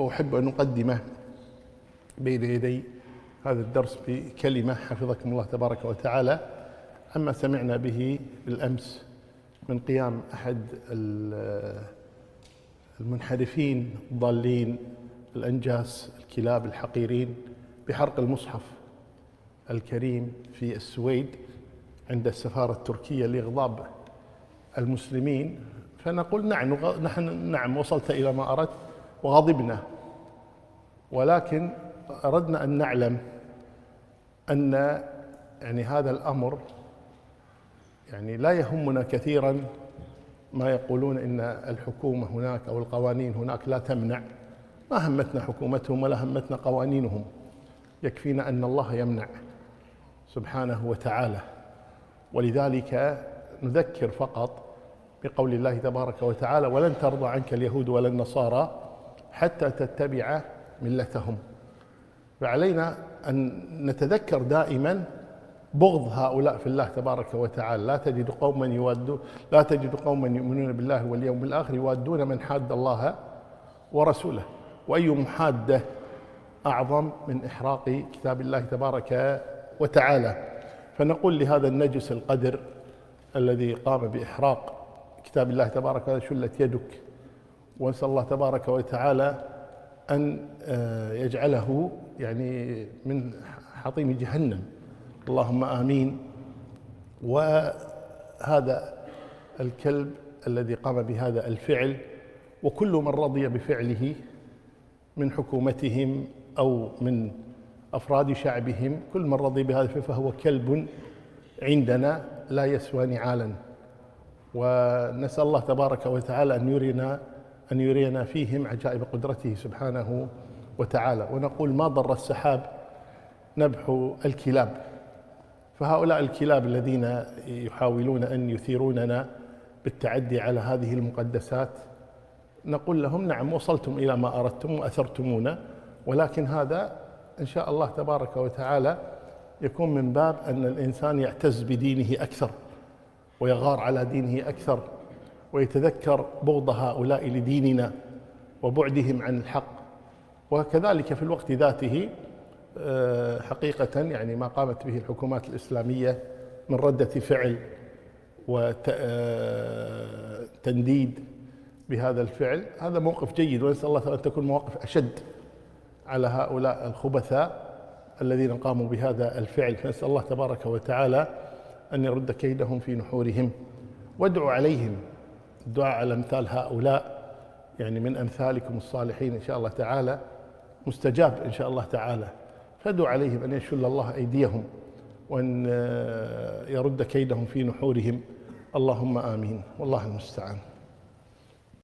وأحب أن أقدم بين يدي هذا الدرس بكلمة حفظكم الله تبارك وتعالى عما سمعنا به بالأمس من قيام أحد المنحرفين الضالين الأنجاس الكلاب الحقيرين بحرق المصحف الكريم في السويد عند السفارة التركية لإغضاب المسلمين. فنقول نعم وصلت إلى ما أردت وغضبنا، ولكن أردنا أن نعلم أن هذا الأمر لا يهمنا كثيرا ما يقولون إن الحكومة هناك أو القوانين هناك لا تمنع. ما همتنا حكومتهم ولا همتنا قوانينهم، يكفينا أن الله يمنع سبحانه وتعالى. ولذلك نذكر فقط بقول الله تبارك وتعالى: ولن ترضى عنك اليهود ولا النصارى حتى تتبع ملتهم. فعلينا أن نتذكر دائما بغض هؤلاء في الله تبارك وتعالى. لا تجد قوما يؤمنون بالله واليوم الآخر يوادون من حاد الله ورسوله. وأي محادة أعظم من إحراق كتاب الله تبارك وتعالى. فنقول لهذا النجس القدر الذي قام بإحراق كتاب الله تبارك وتعالى: شلت يدك. ونسأل الله تبارك وتعالى أن يجعله من حطيم جهنم، اللهم آمين. وهذا الكلب الذي قام بهذا الفعل وكل من رضي بفعله من حكومتهم أو من أفراد شعبهم، كل من رضي بهذا فهو كلب عندنا لا يسوى نعالا. ونسأل الله تبارك وتعالى أن يرينا فيهم عجائب قدرته سبحانه وتعالى. ونقول: ما ضر السحاب نبح الكلاب. فهؤلاء الكلاب الذين يحاولون أن يثيروننا بالتعدي على هذه المقدسات نقول لهم: نعم وصلتم إلى ما أردتم وأثرتمونا، ولكن هذا إن شاء الله تبارك وتعالى يكون من باب أن الإنسان يعتز بدينه أكثر ويغار على دينه أكثر ويتذكر بغض هؤلاء لديننا وبعدهم عن الحق. وكذلك في الوقت ذاته حقيقة ما قامت به الحكومات الإسلامية من ردة فعل وتنديد بهذا الفعل هذا موقف جيد، ونسأل الله أن تكون مواقف أشد على هؤلاء الخبثاء الذين قاموا بهذا الفعل. فنسأل الله تبارك وتعالى أن يرد كيدهم في نحورهم. وادعوا عليهم، الدعاء على أمثال هؤلاء من أمثالكم الصالحين إن شاء الله تعالى مستجاب إن شاء الله تعالى. فادعوا عليهم أن يشل الله أيديهم وأن يرد كيدهم في نحورهم، اللهم آمين، والله المستعان.